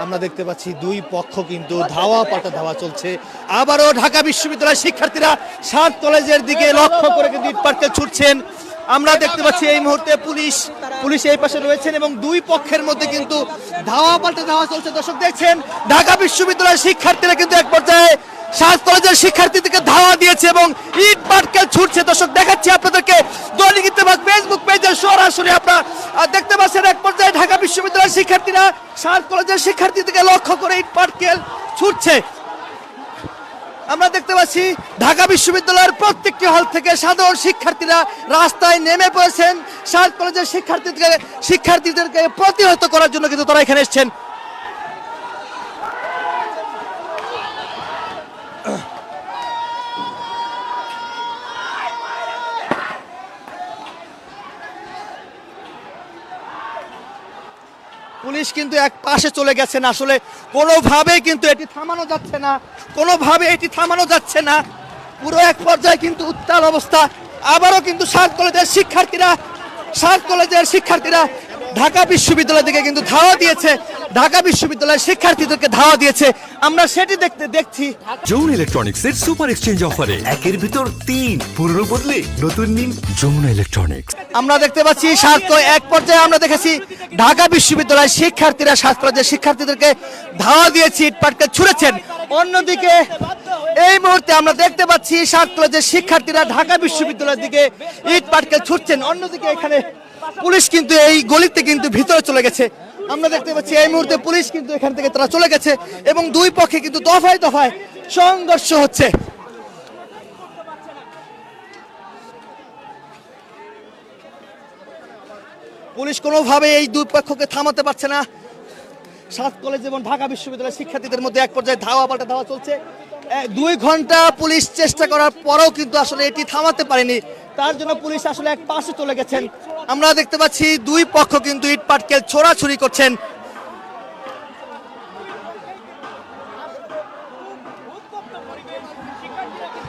আমরা দেখতে পাচ্ছি দুই পক্ষ কিন্তু ধাওয়া পাল্টা ধাওয়া চলছে। আবারও ঢাকা বিশ্ববিদ্যালয়ের শিক্ষার্থীরা 7 কলেজের দিকে লক্ষ্য করে কিন্তু ইট পাটকেল ছুটছেন। আমরা দেখতে পাচ্ছি এই মুহূর্তে পুলিশ এই পাশে রয়েছেন এবং দুই পক্ষের মধ্যে কিন্তু ধাওয়া পাল্টা ধাওয়া চলছে। দর্শক দেখছেন ঢাকা বিশ্ববিদ্যালয়ের শিক্ষার্থীরা কিন্তু এক পর্যায়ে 7 কলেজের শিক্ষার্থীদেরকে ধাওয়া দিয়েছে এবং ইট পাটকেল ছুটছে। দর্শক দেখাচ্ছি আপনাদেরকে দৈনিক ইত্তেফাক ফেসবুক পেজে সরাসরি আপনারা দেখতে পাচ্ছেন এক পর্যায়ে ঢাকা বিশ্ববিদ্যালয়ের শিক্ষার্থীরা 7 কলেজের শিক্ষার্থীদেরকে লক্ষ্য করে ইট পাটকেল ছুটছে। আমরা দেখতে পাচ্ছি ঢাকা বিশ্ববিদ্যালয়ের প্রত্যেকটি হল থেকে সাধারণ শিক্ষার্থীরা রাস্তায় নেমে পড়েছেন 7 কলেজের শিক্ষার্থীদেরকে প্রতিহত করার জন্য কিন্তু তারা এখানে এসেছেন। পুলিশ কিন্তু এক পাশে চলে গেছেন। আসলে কোনোভাবেই কিন্তু এটি থামানো যাচ্ছে না, পুরো এক পর্যায়ে কিন্তু উত্তাল অবস্থা। আবারও কিন্তু 7 কলেজের শিক্ষার্থীরা ঢাকা বিশ্ববিদ্যালয় থেকে কিন্তু ধাওয়া দিয়েছে, ঢাকা বিশ্ববিদ্যালয়ের শিক্ষার্থীদেরকে ধাওয়া দিয়েছে। আমরা সেটি দেখছি। যমুনা ইলেকট্রনিক্স এর সুপার এক্সচেঞ্জ অফারে 1-এর ভিতর 3 পুরনো বদলে নতুন নিন যমুনা ইলেকট্রনিক্স। আমরা দেখতে পাচ্ছি এক পর্যায়ে আমরা দেখেছি ঢাকা বিশ্ববিদ্যালয়ের শিক্ষার্থীরা 7 কলেজের শিক্ষার্থীদেরকে ধাওয়া দিয়েছে, ইট পাটকেল ছুঁড়েছেন। অন্যদিকে এই মুহূর্তে আমরা দেখতে পাচ্ছি 7 কলেজের শিক্ষার্থীরা ঢাকা বিশ্ববিদ্যালয়ের দিকে ইট পাটকেল ছুঁড়ছেন। অন্যদিকে এখানে পুলিশ কিন্তু এই গলিতে কিন্তু ভিতরে চলে গেছে। আমরা দেখতে পাচ্ছি এই মুহূর্তে পুলিশ কিন্তু এখান থেকে তারা চলে গেছে এবং দুই পক্ষে কিন্তু দফায় দফায় সংঘর্ষ হচ্ছে। পুলিশ কোনোভাবে এই দুই পক্ষকে থামাতে পারছে না। 7 কলেজ এবং ঢাকা বিশ্ববিদ্যালয়ের শিক্ষার্থীদের মধ্যে এক পর্যায়ে ধাওয়া পাল্টা ধাওয়া চলছে। 2 ঘন্টা পুলিশ চেষ্টা করার পরেও কিন্তু আসলে এটি থামাতে পারেনি, তার জন্য পুলিশ আসলে এক পাশে চলে গেছেন। আমরা দেখতে পাচ্ছি দুই পক্ষ কিন্তু ইট পাটকেল ছোড়াছুড়ি করছেন।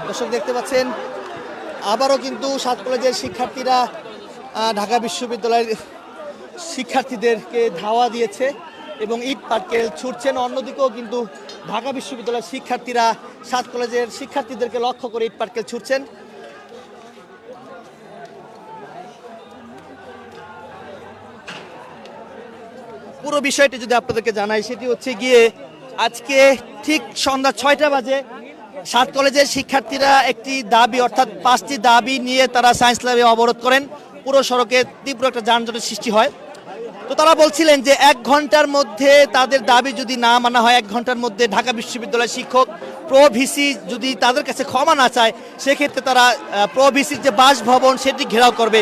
দর্শক দেখতে পাচ্ছেন আবারও কিন্তু 7 কলেজের শিক্ষার্থীরা ঢাকা বিশ্ববিদ্যালয়ের শিক্ষার্থীদেরকে ধাওয়া দিয়েছে এবং ইট পাটকেল ছুটছেন। অন্যদিকেও কিন্তু ঢাকা বিশ্ববিদ্যালয়ের শিক্ষার্থীরা 7 কলেজের শিক্ষার্থীদেরকে লক্ষ্য করে ইট পাটকেল ছুটছেন। পুরো বিষয়টি যদি আপনাদেরকে জানাই, সেটি হচ্ছে গিয়ে আজকে ঠিক সন্ধ্যা 6টা বাজে 7 কলেজের শিক্ষার্থীরা একটি দাবি অর্থাৎ 5টি দাবি নিয়ে তারা সায়েন্স ল্যাবে অবরোধ করেন। পুরো সড়কে তীব্র একটা যানজটের সৃষ্টি হয়। তো তারা বলছিলেন যে 1 ঘন্টার মধ্যে তাদের দাবি যদি না মানা হয়, 1 ঘন্টার মধ্যে ঢাকা বিশ্ববিদ্যালয়ের শিক্ষক প্রো-ভিসি যদি তাদের কাছে ক্ষমা না চায়, সেক্ষেত্রে তারা প্রো-ভিসির যে বাসভবন সেটি ঘেরাও করবে।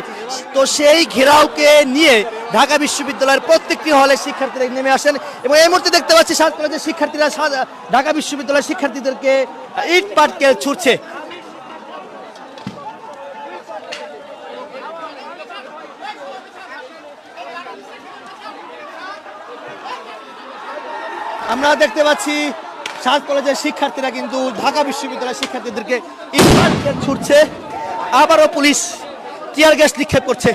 তো সেই ঘেরাওকে নিয়ে ঢাকা বিশ্ববিদ্যালয়ের প্রত্যেকটি হলে শিক্ষার্থীরা নেমে আসেন এবং এই মুহূর্তে দেখতে পাচ্ছি 7 কলেজের শিক্ষার্থীরা ঢাকা বিশ্ববিদ্যালয়ের শিক্ষার্থীদেরকে ইট পাটকেল ছুটছে। আমরা দেখতে পাচ্ছি 7 কলেজের শিক্ষার্থীরা কিন্তু ঢাকা বিশ্ববিদ্যালয়ের শিক্ষার্থীদেরকে ইট পাটকেল ছুটছে। আবারও পুলিশ টিয়ার গ্যাস নিক্ষেপ করছে।